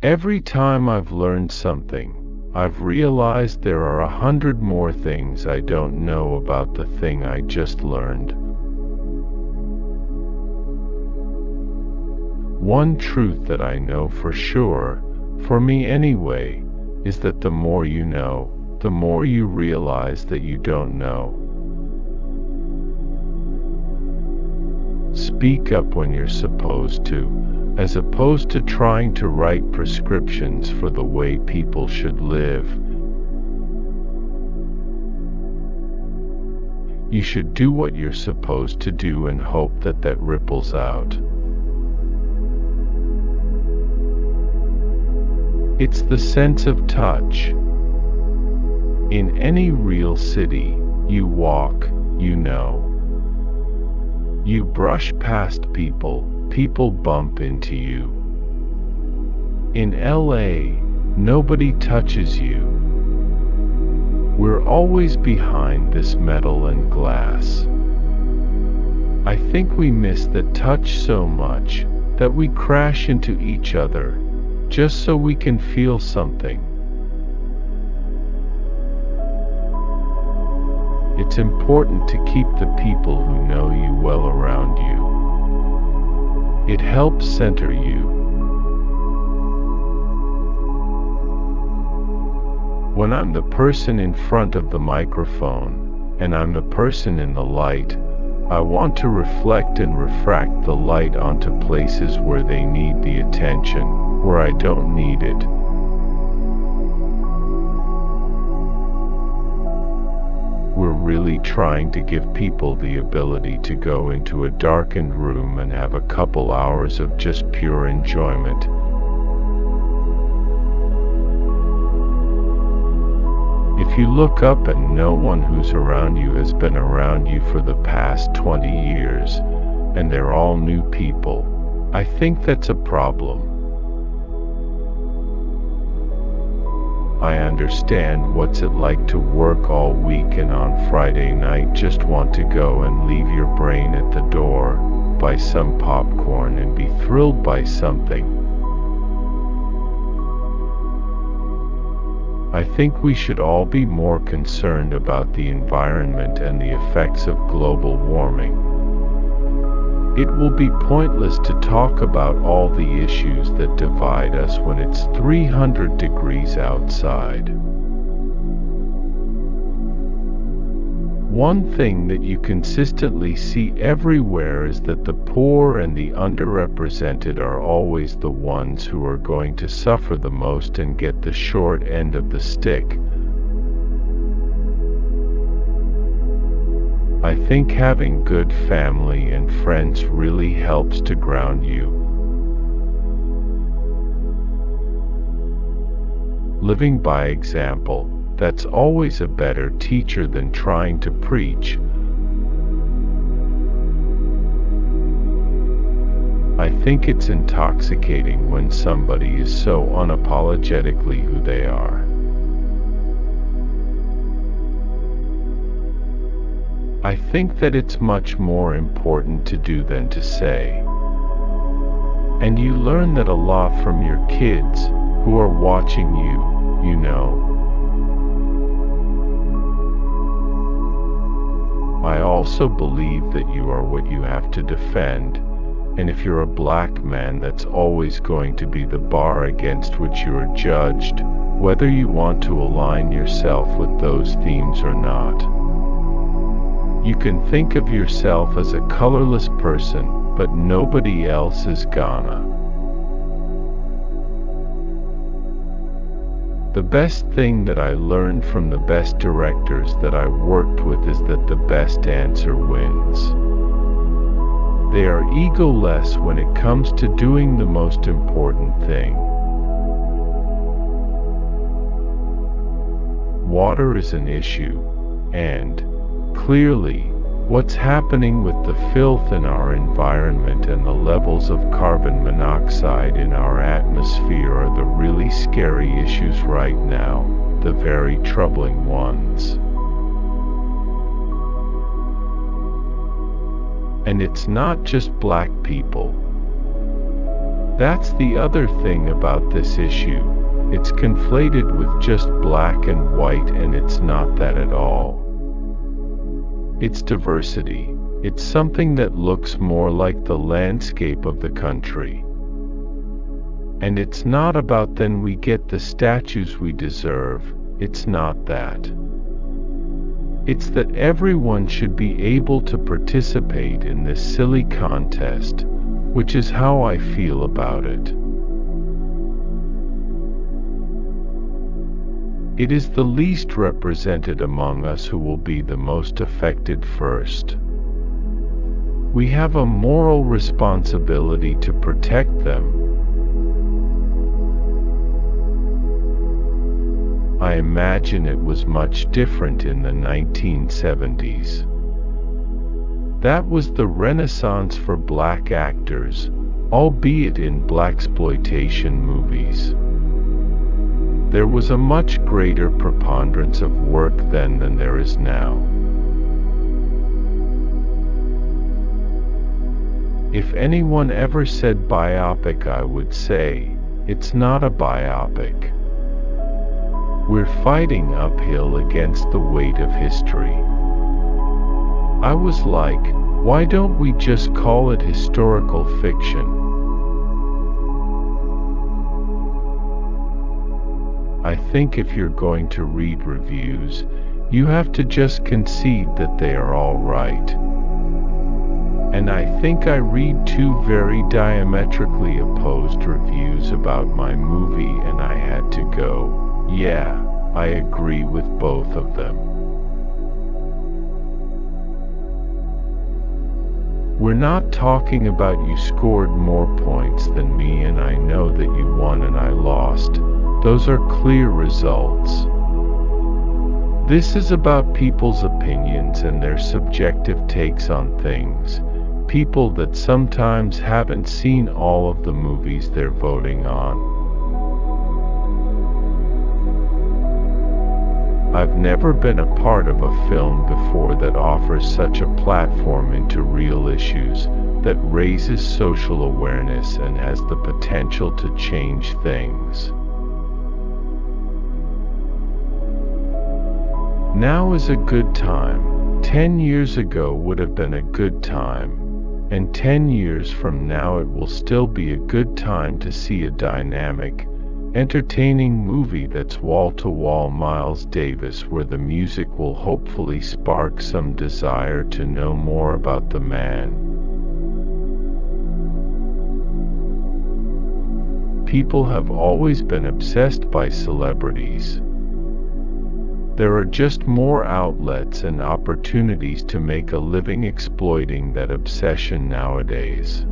Every time I've learned something, I've realized there are 100 more things I don't know about the thing I just learned. One truth that I know for sure, for me anyway, is that the more you know, the more you realize that you don't know. Speak up when you're supposed to, as opposed to trying to write prescriptions for the way people should live. You should do what you're supposed to do and hope that that ripples out. It's the sense of touch. In any real city, you walk, you know. You brush past people, people bump into you. In LA, nobody touches you. We're always behind this metal and glass. I think we miss that touch so much that we crash into each other just so we can feel something. It's important to keep the people who know you well around you. It helps center you. When I'm the person in front of the microphone, and I'm the person in the light, I want to reflect and refract the light onto places where they need the attention, where I don't need it. We're really trying to give people the ability to go into a darkened room and have a couple hours of just pure enjoyment. If you look up and no one who's around you has been around you for the past 20 years, and they're all new people, I think that's a problem. I understand what's it like to work all week and on Friday night just want to go and leave your brain at the door, buy some popcorn and be thrilled by something. I think we should all be more concerned about the environment and the effects of global warming. It will be pointless to talk about all the issues that divide us when it's 300 degrees outside. One thing that you consistently see everywhere is that the poor and the underrepresented are always the ones who are going to suffer the most and get the short end of the stick. I think having good family and friends really helps to ground you. Living by example, that's always a better teacher than trying to preach. I think it's intoxicating when somebody is so unapologetically who they are. I think that it's much more important to do than to say. And you learn that a lot from your kids, who are watching you, you know. I also believe that you are what you have to defend, and if you're a black man, that's always going to be the bar against which you are judged, whether you want to align yourself with those themes or not. You can think of yourself as a colorless person, but nobody else is gonna. The best thing that I learned from the best directors that I worked with is that the best answer wins. They are egoless when it comes to doing the most important thing. Water is an issue, and clearly, what's happening with the filth in our environment and the levels of carbon monoxide in our atmosphere are the really scary issues right now, the very troubling ones. And it's not just black people. That's the other thing about this issue. It's conflated with just black and white, and it's not that at all. It's diversity. It's something that looks more like the landscape of the country. And it's not about then we get the statues we deserve. It's not that. It's that everyone should be able to participate in this silly contest, which is how I feel about it. It is the least represented among us who will be the most affected first. We have a moral responsibility to protect them. I imagine it was much different in the 1970s. That was the renaissance for black actors, albeit in blaxploitation movies. There was a much greater preponderance of work then than there is now. If anyone ever said biopic, I would say, it's not a biopic. We're fighting uphill against the weight of history. I was like, why don't we just call it historical fiction? I think if you're going to read reviews, you have to just concede that they are all right. And I think I read two very diametrically opposed reviews about my movie, and I had to go, yeah, I agree with both of them. We're not talking about you scored more points than me and I know that you won and I lost. Those are clear results. This is about people's opinions and their subjective takes on things. People that sometimes haven't seen all of the movies they're voting on. I've never been a part of a film before that offers such a platform into real issues, that raises social awareness and has the potential to change things. Now is a good time. 10 years ago would have been a good time. And 10 years from now it will still be a good time to see a dynamic, entertaining movie that's wall-to-wall Miles Davis, where the music will hopefully spark some desire to know more about the man. People have always been obsessed by celebrities. There are just more outlets and opportunities to make a living exploiting that obsession nowadays.